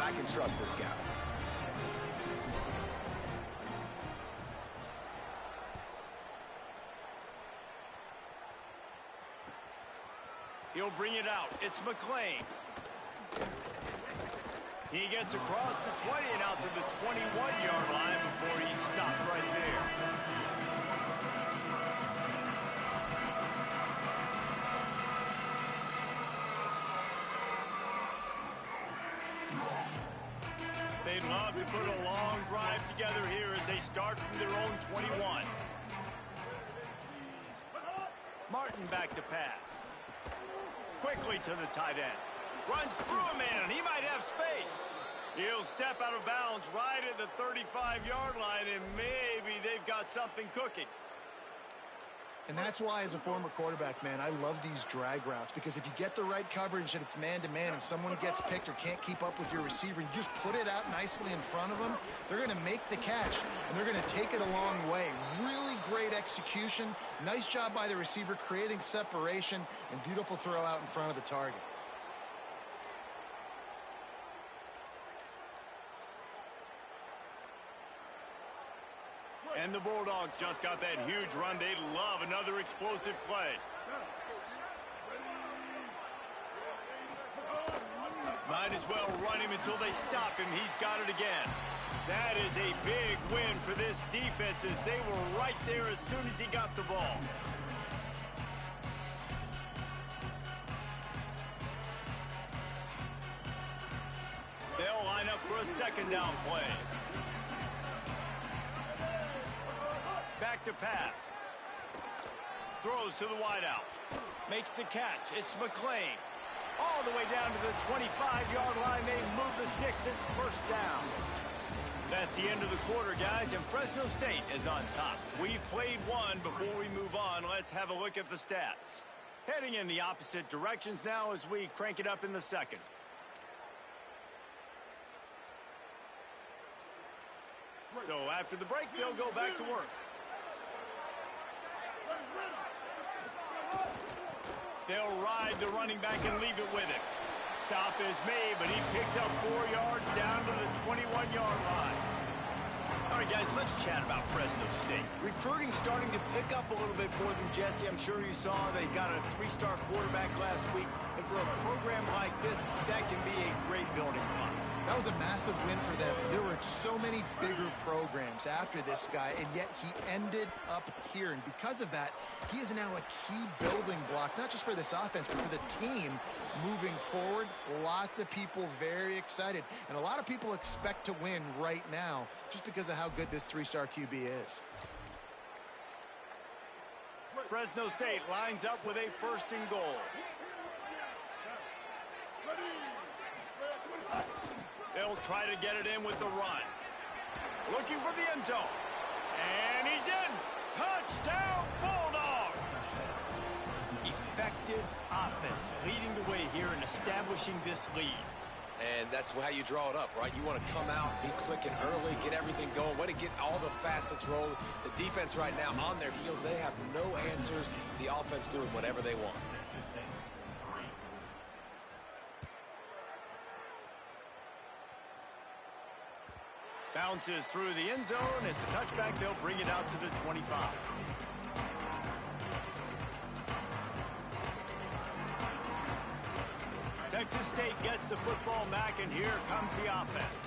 I can trust this guy. He'll bring it out. It's McClain. He gets across the 20 and out to the 21-yard line before he stopped right there. They'd love to put a long drive together here as they start from their own 21. Martin back to pass. Quickly to the tight end. Runs through a man. He might have space. He'll step out of bounds right at the 35-yard line, and maybe they've got something cooking. And that's why, as a former quarterback, man, I love these drag routes, because if you get the right coverage and it's man-to-man and someone gets picked or can't keep up with your receiver, you just put it out nicely in front of them, they're going to make the catch, and they're going to take it a long way. Really great execution. Nice job by the receiver creating separation, and beautiful throw out in front of the target. And the Bulldogs just got that huge run. They love another explosive play. Might as well run him until they stop him. He's got it again. That is a big win for this defense, as they were right there as soon as he got the ball. They'll line up for a second down play. Back to pass. Throws to the wideout. Makes the catch. It's McClain. All the way down to the 25-yard line. They move the sticks. It's first down. That's the end of the quarter, guys, and Fresno State is on top. We've played one. Before we move on, let's have a look at the stats. Heading in the opposite directions now as we crank it up in the second. So after the break, they'll go back to work. They'll ride the running back and leave it with him. Stop is made, but he picks up 4 yards down to the 21-yard line. All right, guys, let's chat about Fresno State. Recruiting starting to pick up a little bit for them, Jesse. I'm sure you saw they got a 3-star quarterback last week. And for a program like this, that can be a great building block. That was a massive win for them. There were so many bigger programs after this guy, and yet he ended up here. And because of that, he is now a key building block, not just for this offense, but for the team moving forward. Lots of people very excited, and a lot of people expect to win right now just because of how good this 3-star QB is. Fresno State lines up with a first and goal. They'll try to get it in with the run. Looking for the end zone. And he's in. Touchdown, Bulldogs! Effective offense leading the way here and establishing this lead. And that's how you draw it up, right? You want to come out, be clicking early, get everything going, want to get all the facets rolling. The defense right now on their heels, they have no answers. The offense doing whatever they want. Bounces through the end zone. It's a touchback. They'll bring it out to the 25. Texas State gets the football back, and here comes the offense.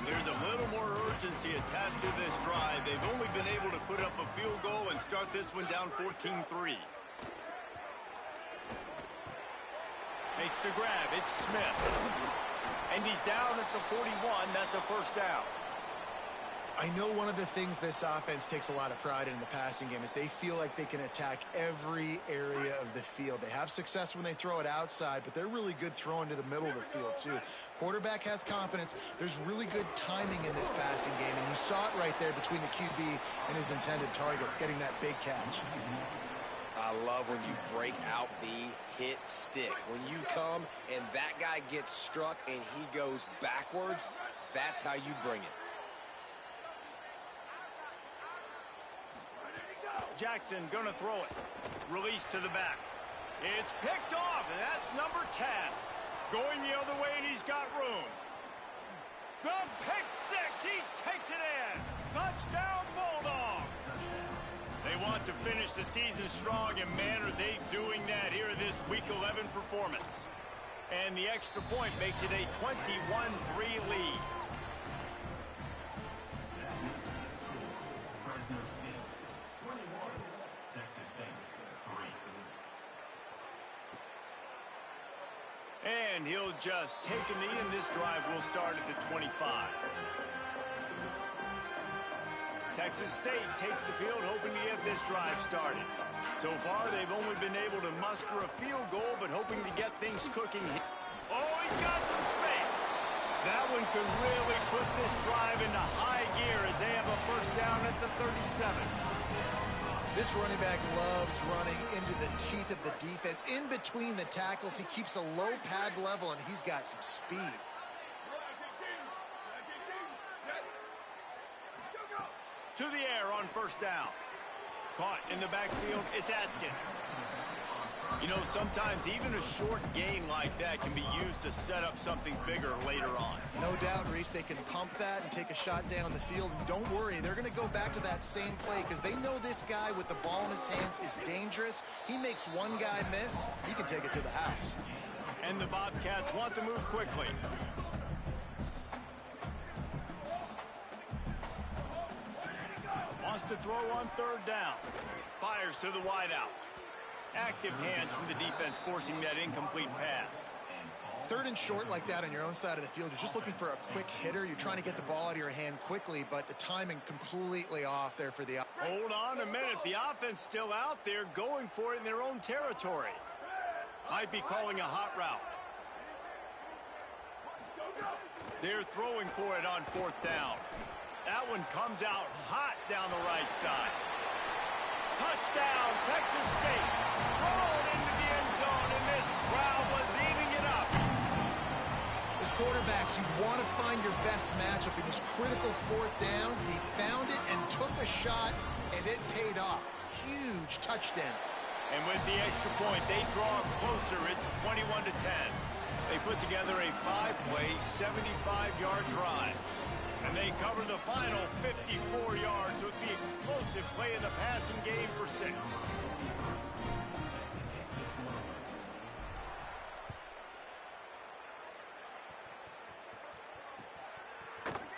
There's a little more urgency attached to this drive. They've only been able to put up a field goal and start this one down 14-3. Makes the grab. It's Smith. And he's down at the 41. That's a first down. I know one of the things this offense takes a lot of pride in the passing game is they feel like they can attack every area of the field. They have success when they throw it outside, but they're really good throwing to the middle of the field too. Quarterback has confidence. There's really good timing in this passing game, and you saw it right there between the QB and his intended target, getting that big catch. I love when you break out the hit stick. When you come and that guy gets struck and he goes backwards, that's how you bring it. Jackson gonna throw it. Release to the back. It's picked off, and that's number 10. Going the other way, and he's got room. Touchdown, Bulldogs! They want to finish the season strong, and man, are they doing that here in this Week 11 performance. And the extra point makes it a 21-3 lead. And he'll just take a knee, and this drive will start at the 25. Texas State takes the field, hoping to get this drive started. So far, they've only been able to muster a field goal, but hoping to get things cooking. Oh, he's got some space. That one could really put this drive into high gear as they have a first down at the 37. This running back loves running into the teeth of the defense. In between the tackles, he keeps a low pad level, and he's got some speed. To the air on first down. Caught in the backfield, it's Atkins. You know, sometimes even a short gain like that can be used to set up something bigger later on. No doubt, Reese, they can pump that and take a shot down the field. And don't worry, they're going to go back to that same play because they know this guy with the ball in his hands is dangerous. He makes one guy miss, he can take it to the house. And the Bobcats want to move quickly. Wants to throw on third down. Fires to the wideout. Active hands from the defense forcing that incomplete pass. Third and short like that on your own side of the field, you're just looking for a quick hitter. You're trying to get the ball out of your hand quickly, but the timing completely off there for the... Hold on a minute. The offense still out there going for it in their own territory. Might be calling a hot route. They're throwing for it on fourth down. That one comes out hot down the right side. Touchdown, Texas State. Rolled into the end zone, and this crowd was eating it up. As quarterbacks, you want to find your best matchup in these critical fourth downs. He found it and took a shot, and it paid off. Huge touchdown. And with the extra point, they draw closer. It's 21-10. They put together a 5-play, 75-yard drive. And they cover the final 54 yards with the explosive play in the passing game for 6.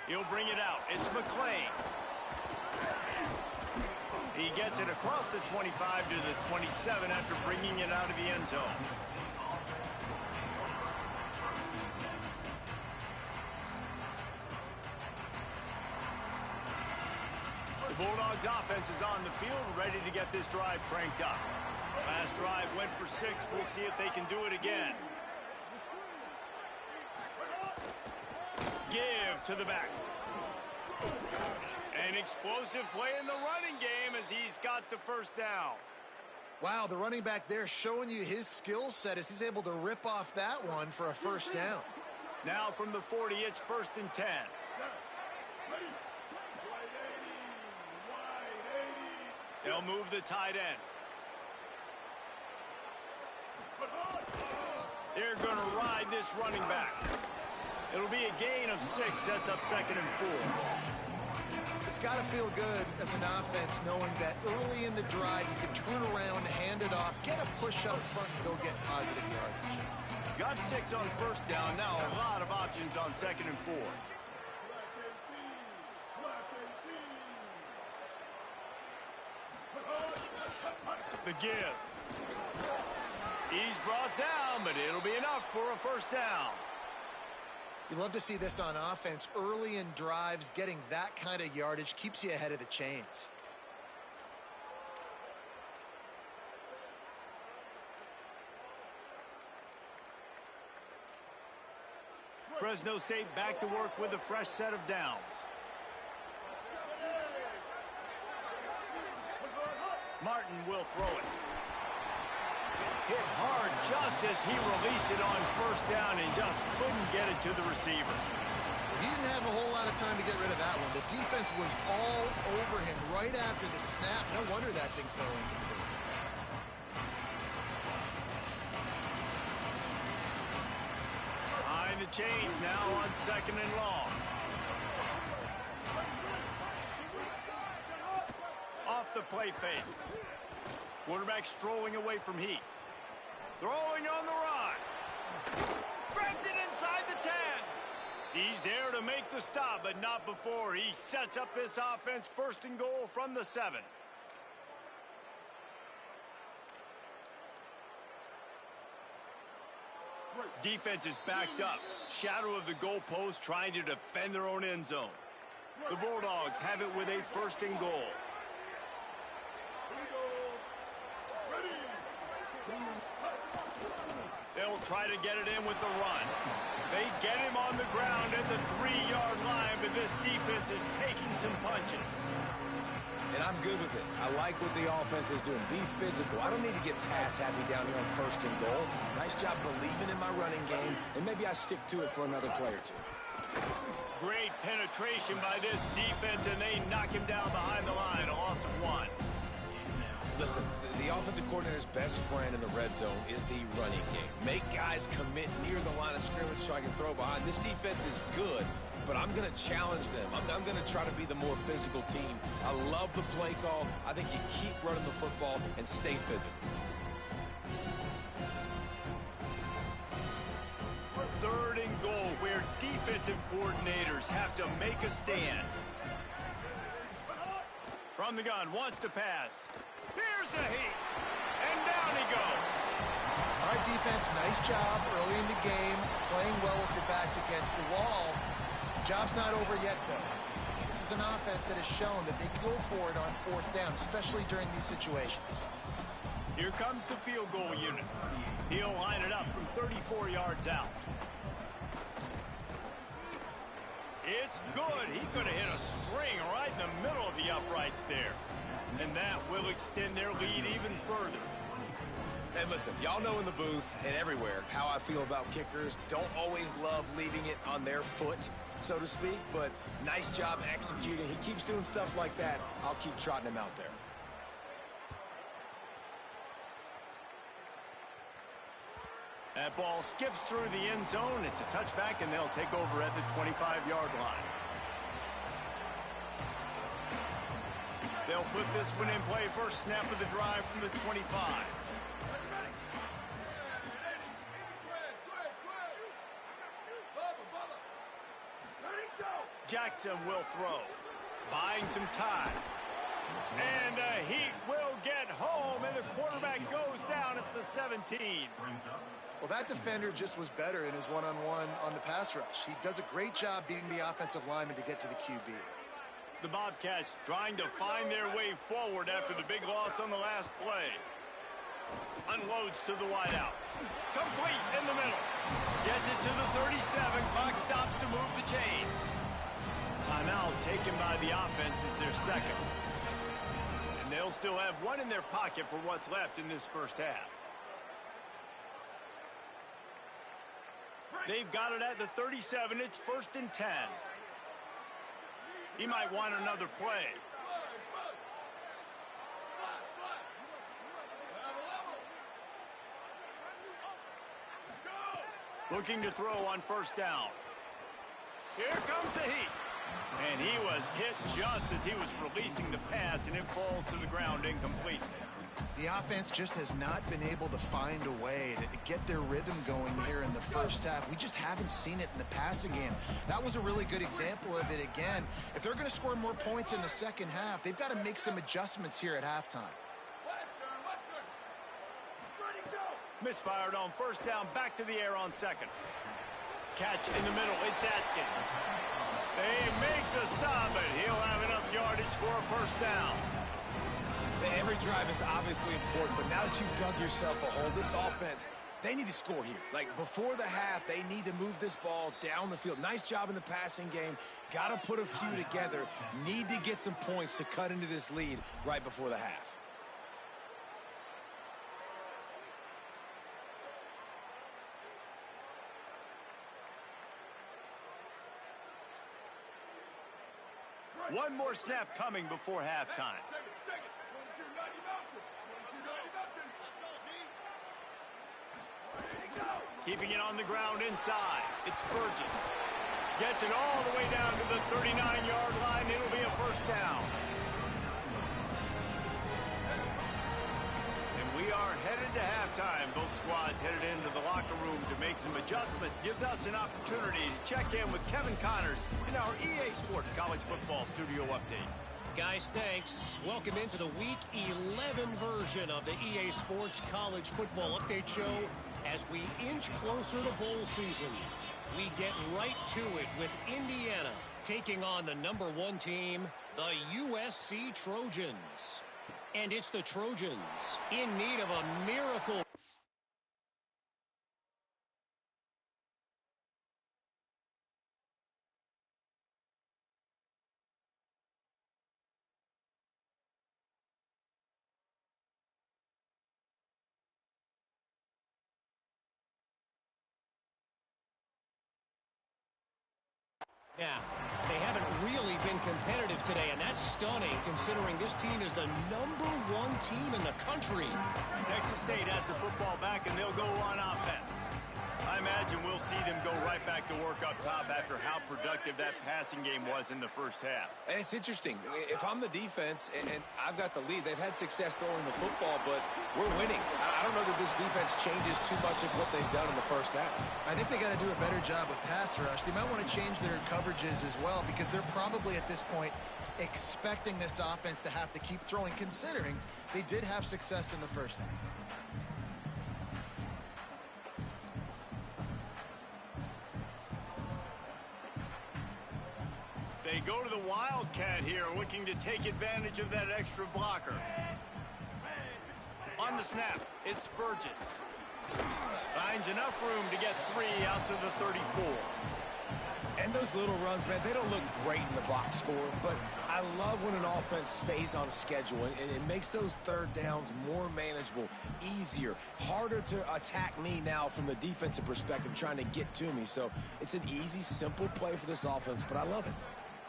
He'll bring it out. It's McClain. He gets it across the 25 to the 27 after bringing it out of the end zone. Bulldogs offense is on the field, ready to get this drive cranked up. Last drive went for 6. We'll see if they can do it again. Give to the back. An explosive play in the running game as he's got the first down. Wow, the running back there showing you his skill set as he's able to rip off that one for a first down. Now from the 40, it's 1st and 10. They'll move the tight end. They're going to ride this running back. It'll be a gain of 6. Sets up 2nd and 4. It's got to feel good as an offense knowing that early in the drive you can turn around, hand it off, get a push up front, and go get positive yardage. Got 6 on first down. Now a lot of options on 2nd and 4. The give. He's brought down, but it'll be enough for a first down. You love to see this on offense. Early in drives, getting that kind of yardage keeps you ahead of the chains. Fresno State back to work with a fresh set of downs. Martin will throw it. Hit hard just as he released it on first down and just couldn't get it to the receiver. He didn't have a whole lot of time to get rid of that one. The defense was all over him right after the snap. No wonder that thing fell incomplete. Behind the chains now on 2nd and long. off the play fake. Quarterback strolling away from heat. Throwing on the run. Grabs it inside the 10. He's there to make the stop, but not before he sets up this offense 1st and goal from the 7. Defense is backed up. Shadow of the goalpost trying to defend their own end zone. The Bulldogs have it with a 1st and goal. They'll try to get it in with the run. They get him on the ground at the 3-yard line, but this defense is taking some punches. And I'm good with it. I like what the offense is doing. Be physical. I don't need to get pass happy down here on 1st and goal. Nice job believing in my running game, and maybe I stick to it for another play or two. Great penetration by this defense, and they knock him down behind the line. A loss of 1. Listen, the offensive coordinator's best friend in the red zone is the running game. Make guys commit near the line of scrimmage so I can throw behind. This defense is good, but I'm going to challenge them. I'm going to try to be the more physical team. I love the play call. I think you keep running the football and stay physical. 3rd and goal, where defensive coordinators have to make a stand. From the gun, wants to pass. Here's a heat, and down he goes. All right, defense, nice job early in the game, playing well with your backs against the wall. Job's not over yet, though. This is an offense that has shown that they go for it on 4th down, especially during these situations. Here comes the field goal unit. He'll line it up from 34 yards out. It's good. He could have hit a string right in the middle of the uprights there. And that will extend their lead even further. And listen, y'all know in the booth and everywhere how I feel about kickers. Don't always love leaving it on their foot, so to speak, but nice job executing. He keeps doing stuff like that. I'll keep trotting him out there. That ball skips through the end zone. It's a touchback, and they'll take over at the 25-yard line. They'll put this one in play. First snap of the drive from the 25. Jackson will throw. Buying some time. And the Heat will get home, and the quarterback goes down at the 17. Well, that defender just was better in his one-on-one on the pass rush. He does a great job beating the offensive lineman to get to the QB. The Bobcats trying to find their way forward after the big loss on the last play. Unloads to the wideout. Complete in the middle. Gets it to the 37. Clock stops to move the chains. Timeout taken by the offense is their 2nd. And they'll still have 1 in their pocket for what's left in this first half. They've got it at the 37. It's 1st and 10. He might want another play. Looking to throw on 1st down. Here comes the Heat. And he was hit just as he was releasing the pass, and it falls to the ground incomplete. The offense just has not been able to find a way to get their rhythm going here in the first half. We just haven't seen it in the passing game. That was a really good example of it again. If they're going to score more points in the second half, they've got to make some adjustments here at halftime. Misfired on 1st down, back to the air on 2nd. Catch in the middle, it's Atkins. They make the stop, but he'll have enough yardage for a 1st down. Every drive is obviously important, but now that you've dug yourself a hole, this offense, they need to score here. Like, before the half, they need to move this ball down the field. Nice job in the passing game. Got to put a few together. Need to get some points to cut into this lead right before the half. One more snap coming before halftime. Keeping it on the ground inside. It's Burgess. Gets it all the way down to the 39-yard line. It'll be a 1st down. We are headed to halftime. Both squads headed into the locker room to make some adjustments. Gives us an opportunity to check in with Kevin Connors in our EA Sports College Football Studio Update. Guys, thanks. Welcome into the Week 11 version of the EA Sports College Football Update Show. As we inch closer to bowl season, we get right to it with Indiana taking on the #1 team, the USC Trojans. And it's the Trojans in need of a miracle. Yeah, they haven't really been competitive today, and that's stunning considering this team is the #1 team in the country. Texas State has the football back, and they'll go on offense. I imagine we'll see them go right back to work up top after how productive that passing game was in the first half. And it's interesting. If I'm the defense and I've got the lead, they've had success throwing the football, but we're winning. I don't know that this defense changes too much of what they've done in the first half. I think they got to do a better job with pass rush. They might want to change their coverages as well because they're probably at this point expecting this offense to have to keep throwing, considering they did have success in the first half. They go to the Wildcat here, looking to take advantage of that extra blocker. On the snap, it's Burgess. Finds enough room to get 3 out to the 34. And those little runs, man, they don't look great in the box score, but I love when an offense stays on schedule, and it makes those third downs more manageable, easier, harder to attack me now from the defensive perspective, trying to get to me. So it's an easy, simple play for this offense, but I love it.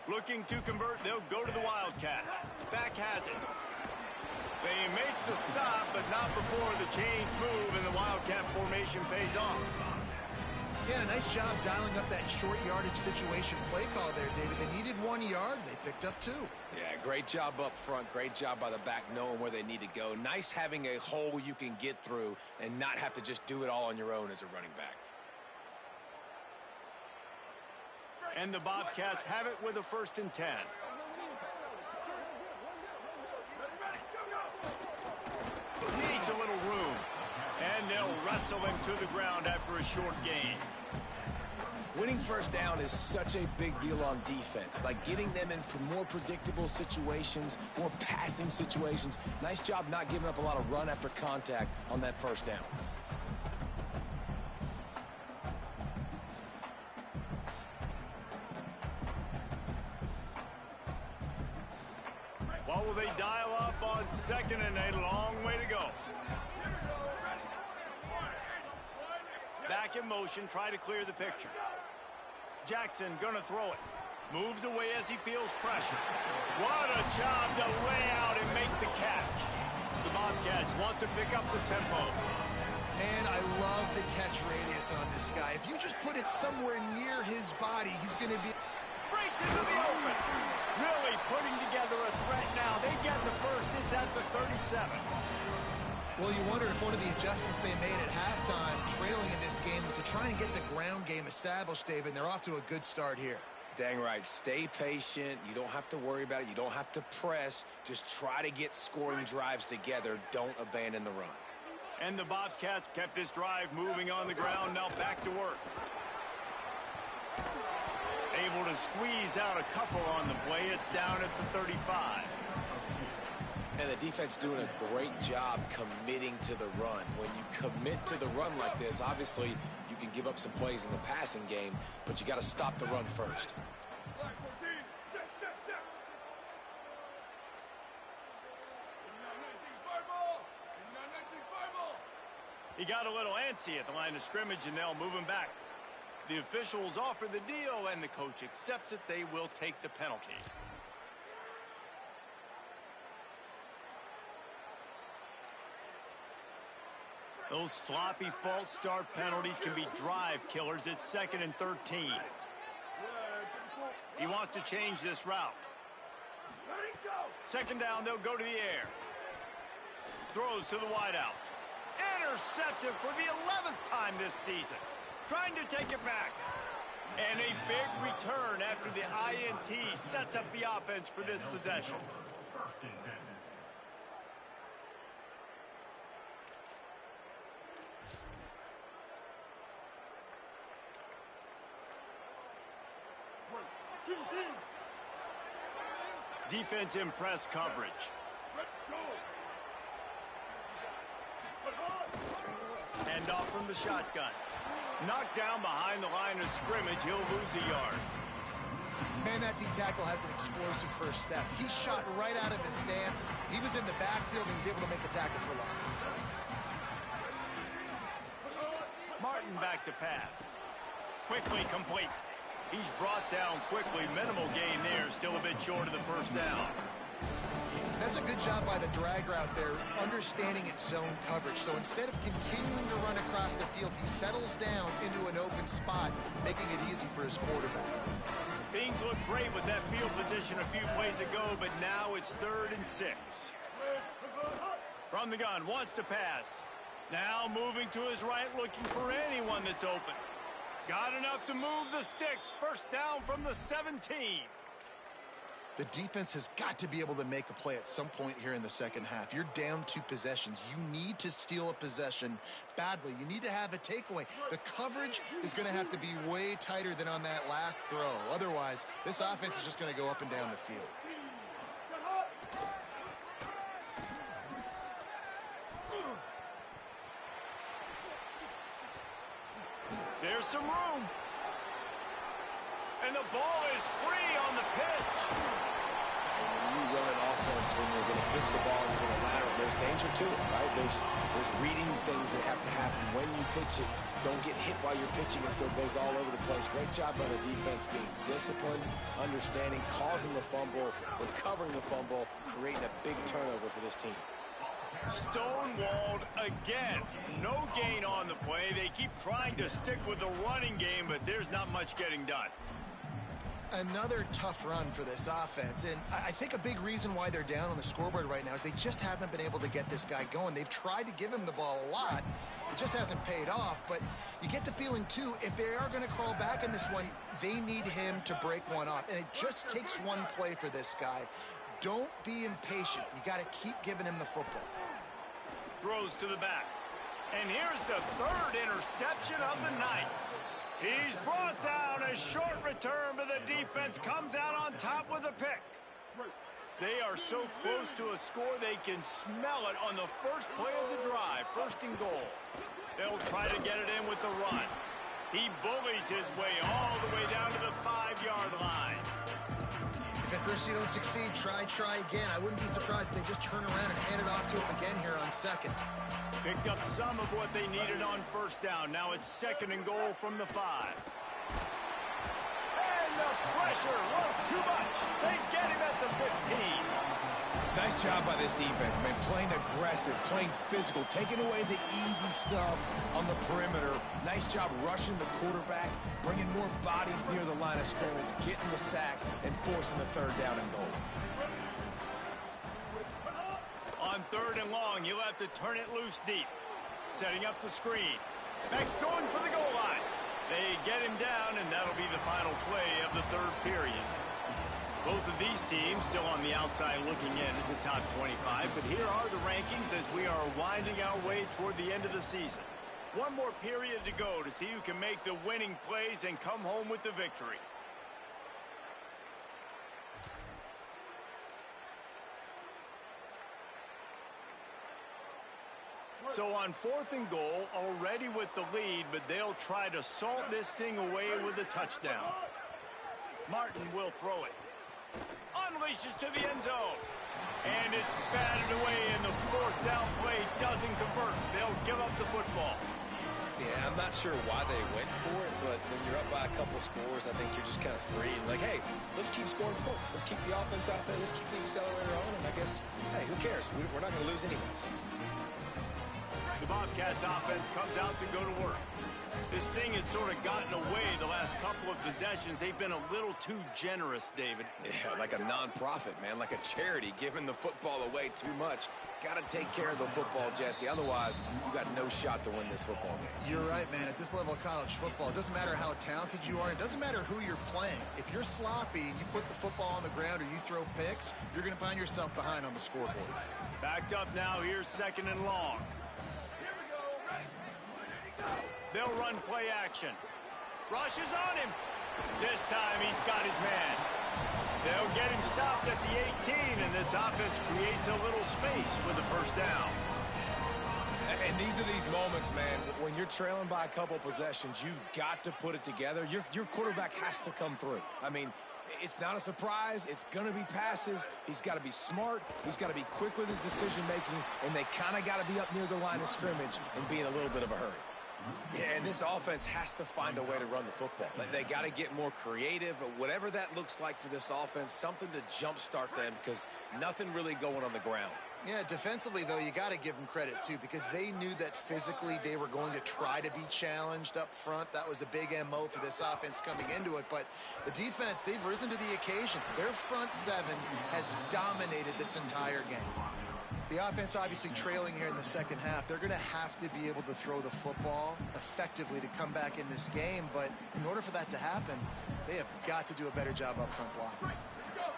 Looking to convert, they'll go to the Wildcat. Back has it. They make the stop, but not before the chains move and the Wildcat formation pays off. Yeah, nice job dialing up that short yardage situation play call there, David. They needed 1 yard. They picked up 2. Yeah, great job up front. Great job by the back knowing where they need to go. Nice having a hole you can get through and not have to just do it all on your own as a running back. And the Bobcats have it with a 1st and 10. Needs a little room. And they'll wrestle him to the ground after a short gain. Winning first down is such a big deal on defense. Like getting them in more predictable situations, more passing situations. Nice job not giving up a lot of run after contact on that first down. What will they dial up on 2nd and a long way to go? Back in motion, try to clear the picture. Jackson gonna throw it. Moves away as he feels pressure. What a job to lay out and make the catch. The Bobcats want to pick up the tempo. And I love the catch radius on this guy. If you just put it somewhere near his body, he's going to be... Breaks into the open. Really putting together a threat now. They get the first. It's at the 37. Well, you wonder if one of the adjustments they made at halftime, trailing in this game, was to try and get the ground game established, David. And they're off to a good start here. Dang right. Stay patient. You don't have to worry about it. You don't have to press. Just try to get scoring drives together. Don't abandon the run. And the Bobcats kept this drive moving on the ground. Now back to work. Able to squeeze out a couple on the play. It's down at the 35. And the defense doing a great job committing to the run. When you commit to the run like this, obviously you can give up some plays in the passing game, but you got to stop the run first. He got a little antsy at the line of scrimmage, and they'll move him back. The officials offer the deal, and the coach accepts it. They will take the penalty. Those sloppy false start penalties can be drive killers. It's 2nd and 13. He wants to change this route. 2nd down, they'll go to the air. Throws to the wideout. Intercepted for the 11th time this season. Trying to take it back. And a big return after the INT sets up the offense for this possession. Defense in press coverage. Hand off from the shotgun. Knocked down behind the line of scrimmage. He'll lose a yard. Man, that D-tackle has an explosive first step. He shot right out of his stance. He was in the backfield and he was able to make the tackle for loss. Martin back to pass. Quickly complete. He's brought down quickly. Minimal gain there. Still a bit short of the first down. That's a good job by the drag route there, understanding its zone coverage. So instead of continuing to run across the field, he settles down into an open spot, making it easy for his quarterback. Things look great with that field position a few plays ago, but now it's 3rd and 6. From the gun, wants to pass. Now moving to his right, looking for anyone that's open. Got enough to move the sticks. First down from the 17. The defense has got to be able to make a play at some point here in the second half. You're down 2 possessions. You need to steal a possession badly. You need to have a takeaway. The coverage is going to have to be way tighter than on that last throw. Otherwise, this offense is just going to go up and down the field. There's some room. And the ball is free on the pitch. And when you run an offense, when you're going to pitch the ball, you're going to lateral, there's danger to it, right? There's reading things that have to happen when you pitch it. Don't get hit while you're pitching it, so it goes all over the place. Great job by the defense being disciplined, understanding, causing the fumble, recovering the fumble, creating a big turnover for this team. Stonewalled again. No gain on the play. They keep trying to stick with the running game, but there's not much getting done. Another tough run for this offense, and I think a big reason why they're down on the scoreboard right now is they just haven't been able to get this guy going. They've tried to give him the ball a lot. It just hasn't paid off, but you get the feeling, too, if they are going to crawl back in this one, they need him to break one off, and it just takes one play for this guy. Don't be impatient. You got to keep giving him the football. Throws to the back. And here's the 3rd interception of the night. He's brought down. A short return, but the defense comes out on top with a pick. They are so close to a score, they can smell it on the first play of the drive. 1st and goal. They'll try to get it in with the run. He bullies his way all the way down to the 5-yard line. If at first you don't succeed, try again. I wouldn't be surprised if they just turn around and hand it off to him again here on 2nd. Picked up some of what they needed on 1st down. Now it's 2nd and goal from the 5. And the pressure was too much. They get him at the 15. Nice job by this defense, man. Playing aggressive, playing physical, taking away the easy stuff on the perimeter. Nice job rushing the quarterback, bringing more bodies near the line of scrimmage, getting the sack, and forcing the 3rd down and goal. On 3rd and long, you'll have to turn it loose deep. Setting up the screen. Beck's going for the goal line. They get him down, and that'll be the final play of the 3rd period. Both of these teams still on the outside looking in at the top 25, but here are the rankings as we are winding our way toward the end of the season. One more period to go to see who can make the winning plays and come home with the victory. So on 4th and goal, already with the lead, but they'll try to salt this thing away with a touchdown. Martin will throw it. Unleashes to the end zone. And it's batted away, and the 4th down play doesn't convert. They'll give up the football. Yeah, I'm not sure why they went for it, but when you're up by a couple scores, I think you're just kind of free. And like, hey, let's keep scoring points. Let's keep the offense out there. Let's keep the accelerator on. And I guess, hey, who cares? We're not going to lose anyways. The Bobcats offense comes out to go to work. This thing has sort of gotten away the last couple of possessions. They've been a little too generous, David. Yeah, like a non-profit, man, like a charity, giving the football away too much. Got to take care of the football, Jesse. Otherwise, you got no shot to win this football game. You're right, man. At this level of college football, it doesn't matter how talented you are. It doesn't matter who you're playing. If you're sloppy and you put the football on the ground or you throw picks, you're going to find yourself behind on the scoreboard. Backed up now. Here's 2nd and long. They'll run play action. Rush is on him. This time he's got his man. They'll get him stopped at the 18, and this offense creates a little space with the first down. And these are these moments, man, when you're trailing by a couple possessions, you've got to put it together. Your quarterback has to come through. I mean, it's not a surprise. It's going to be passes. He's got to be smart. He's got to be quick with his decision-making, and they kind of got to be up near the line of scrimmage and be in a little bit of a hurry. Yeah, and this offense has to find a way to run the football. They got to get more creative, whatever that looks like for this offense, something to jumpstart them because nothing really going on the ground. Yeah, defensively, though, you got to give them credit, too, because they knew that physically they were going to try to be challenged up front. That was a big MO for this offense coming into it. But the defense, they've risen to the occasion. Their front seven has dominated this entire game. The offense obviously trailing here in the second half. They're going to have to be able to throw the football effectively to come back in this game. But in order for that to happen, they have got to do a better job up front blocking.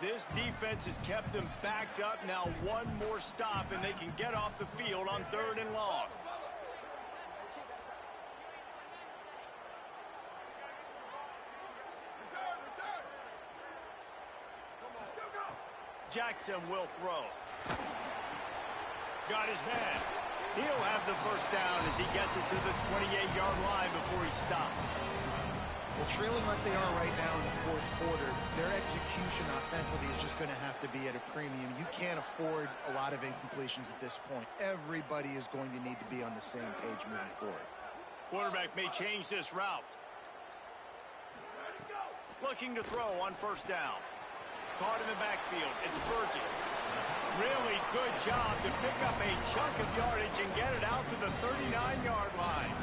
This defense has kept them backed up. Now one more stop, and they can get off the field on 3rd and long. Jackson will throw. Got his man. He'll have the first down as he gets it to the 28-yard line before he stops. Well, trailing like they are right now in the fourth quarter, their execution offensively is just going to have to be at a premium. You can't afford a lot of incompletions at this point. Everybody is going to need to be on the same page moving forward. Quarterback may change this route. Looking to throw on 1st down. Caught in the backfield. It's Burgess. Really good job to pick up a chunk of yardage and get it out to the 39-yard line.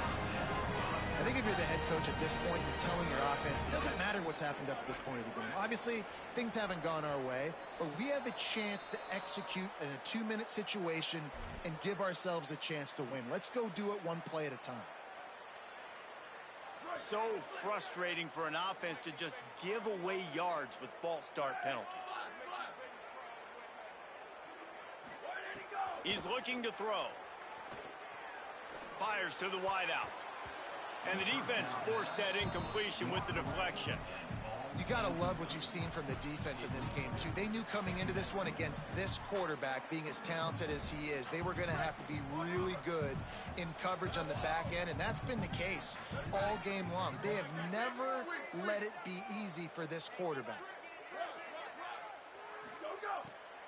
I think if you're the head coach at this point, you're telling your offense, it doesn't matter what's happened up to this point of the game. Obviously, things haven't gone our way, but we have a chance to execute in a 2-minute situation and give ourselves a chance to win. Let's go do it one play at a time. So frustrating for an offense to just give away yards with false start penalties. He's looking to throw. Fires to the wideout. And the defense forced that incompletion with the deflection. You got to love what you've seen from the defense in this game, too. They knew coming into this one against this quarterback, being as talented as he is, they were going to have to be really good in coverage on the back end, and that's been the case all game long. They have never let it be easy for this quarterback.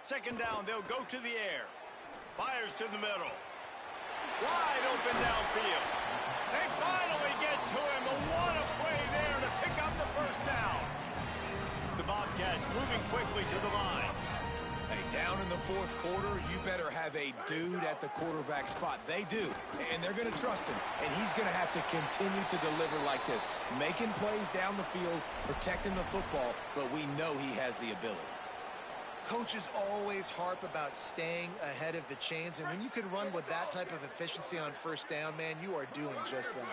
2nd down, they'll go to the air. Fires to the middle. Wide open downfield. They finally get to him. But what a play there to pick up the 1st down. The Bobcats moving quickly to the line. Hey, down in the fourth quarter, you better have a dude at the quarterback spot. They do, and they're going to trust him. And he's going to have to continue to deliver like this, making plays down the field, protecting the football, but we know he has the ability. Coaches always harp about staying ahead of the chains, and when you can run with that type of efficiency on 1st down, man, you are doing just that.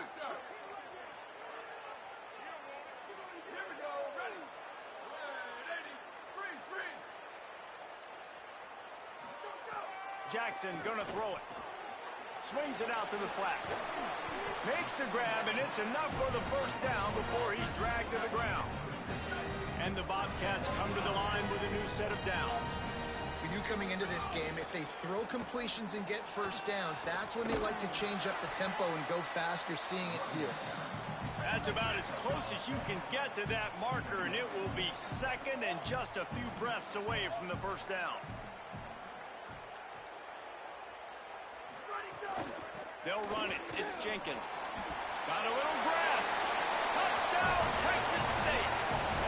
Jackson gonna throw it. Swings it out to the flat. Makes the grab, and it's enough for the 1st down before he's dragged to the ground. And the Bobcats come to the line with a new set of downs. For you coming into this game, if they throw completions and get 1st downs, that's when they like to change up the tempo and go fast. You're seeing it here. That's about as close as you can get to that marker, and it will be 2nd and just a few breaths away from the 1st down. They'll run it. It's Jenkins. Got a little grass. Touchdown, Texas State.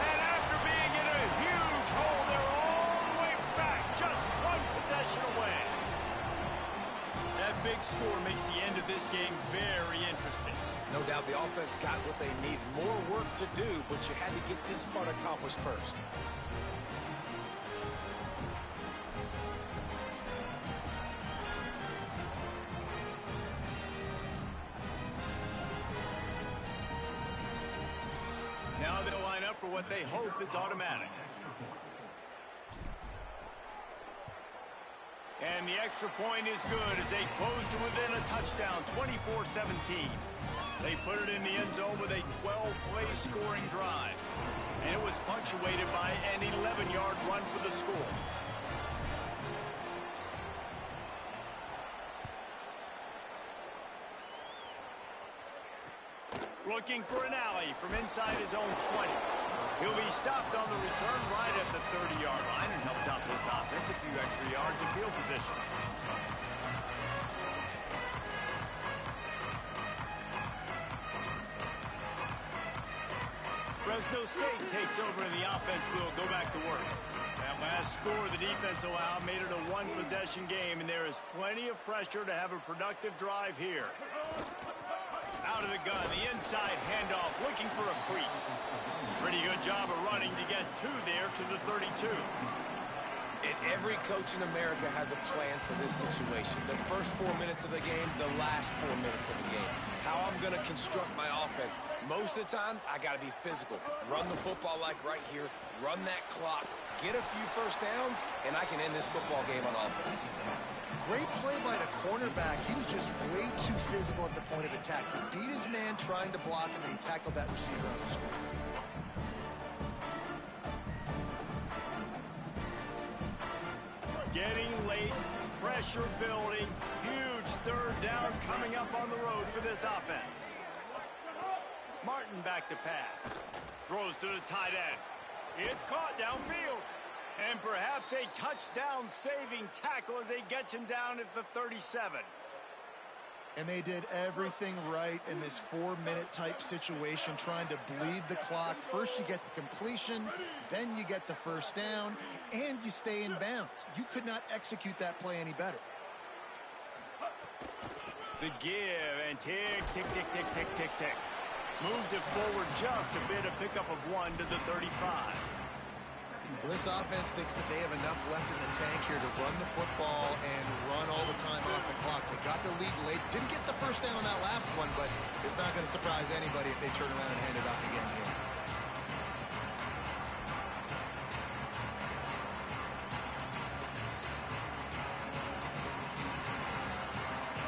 And after being in a huge hole, they're all the way back, just 1 possession away. That big score makes the end of this game very interesting. No doubt the offense got what they needed. More work to do, but you had to get this part accomplished first. Now they'll line up for what they hope is automatic. And the extra point is good as they close to within a touchdown, 24-17. They put it in the end zone with a 12-play scoring drive. And it was punctuated by an 11-yard run for the score. Looking for an alley from inside his own 20. He'll be stopped on the return right at the 30-yard line and helped out this offense a few extra yards in field position. Fresno State takes over and the offense will go back to work. That last score the defense allowed made it a one-possession game, and there is plenty of pressure to have a productive drive here. Out of the gun, the inside handoff, looking for a crease. Pretty good job of running to get there to the 32. And every coach in America has a plan for this situation. The first 4 minutes of the game, the last 4 minutes of the game. How I'm going to construct my offense. Most of the time, I got to be physical. Run the football like right here. Run that clock. Get a few first downs, and I can end this football game on offense. Great play by the cornerback. He was just way too physical at the point of attack. He beat his man trying to block him, and he tackled that receiver on the screen. Getting late, pressure building, huge third down coming up on the road for this offense. Martin back to pass. Throws to the tight end. It's caught downfield. And perhaps a touchdown-saving tackle as they get him down at the 37. And they did everything right in this 4-minute type situation, trying to bleed the clock. First you get the completion, then you get the first down, and you stay in bounds. You could not execute that play any better. The give and tick, tick, tick, tick, tick, tick, tick. Moves it forward just a bit, a pickup of 1 to the 35. Well, this offense thinks that they have enough left in the tank here to run the football and run all the time off the clock. They got the lead late. Didn't get the first down on that last one, but it's not going to surprise anybody if they turn around and hand it off again here.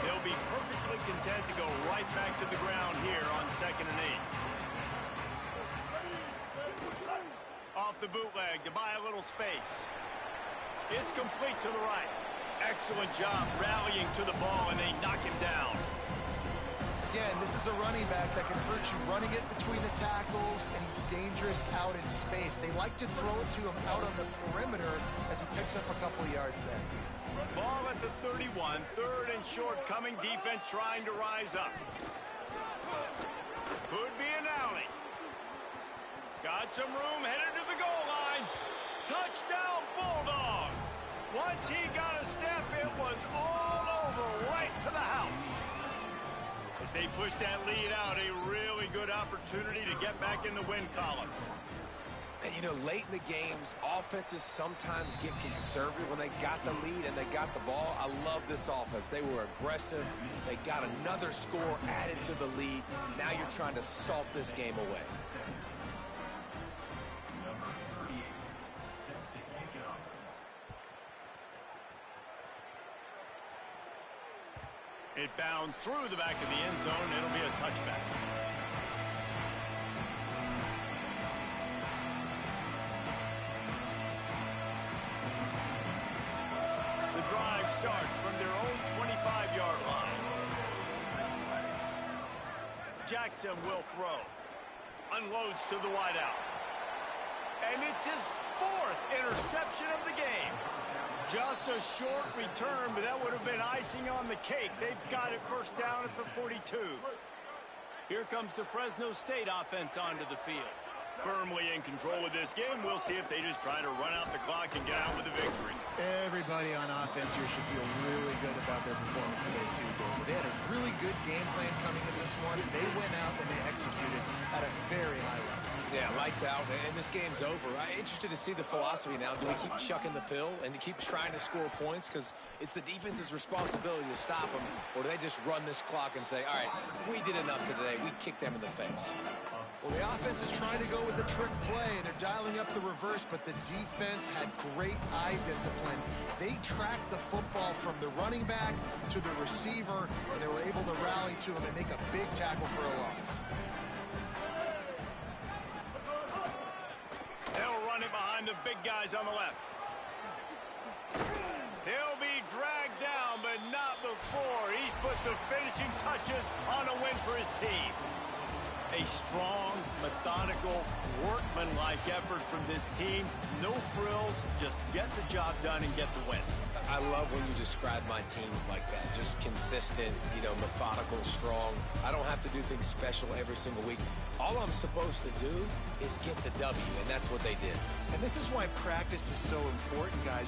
They'll be perfectly content to go right back to the ground here on 2nd and 8. Off the bootleg to buy a little space. It's complete to the right. Excellent job rallying to the ball, and they knock him down. Again, this is a running back that can hurt you running it between the tackles, and he's dangerous out in space. They like to throw it to him out on the perimeter as he picks up a couple of yards there. Ball at the 31, third and short, coming defense trying to rise up. Could be an alley. Got some room, headed to the goal line. Touchdown, Bulldogs. Once he got a step, it was all over, right to the house. As they push that lead out, a really good opportunity to get back in the win column. And, you know, late in the games, offenses sometimes get conservative when they got the lead and they got the ball. I love this offense. They were aggressive. They got another score added to the lead. Now you're trying to salt this game away. It bounds through the back of the end zone. It'll be a touchback. The drive starts from their own 25-yard line. Jackson will throw. Unloads to the wideout. And it's his 4th interception of the game. Just a short return, but that would have been icing on the cake. They've got it first down at the 42. Here comes the Fresno State offense onto the field. Firmly in control of this game. We'll see if they just try to run out the clock and get out with a victory. Everybody on offense here should feel really good about their performance today, too, David. They had a really good game plan coming in this one. They went out and they executed at a very high level. Yeah, lights out, and this game's over. I'm interested to see the philosophy now. Do we keep chucking the pill and keep trying to score points? Because it's the defense's responsibility to stop them. Or do they just run this clock and say, all right, we did enough today. We kicked them in the face. Well, the offense is trying to go with the trick play, and they're dialing up the reverse, but the defense had great eye discipline. They tracked the football from the running back to the receiver, and they were able to rally to him and make a big tackle for a loss. They'll run it behind the big guys on the left. He'll be dragged down, but not before he's put the finishing touches on a win for his team. A strong, methodical, workmanlike effort from this team. No frills, just get the job done and get the win. I love when you describe my teams like that. Just consistent, methodical, strong. I don't have to do things special every single week. All I'm supposed to do is get the W, and that's what they did. And this is why practice is so important, guys.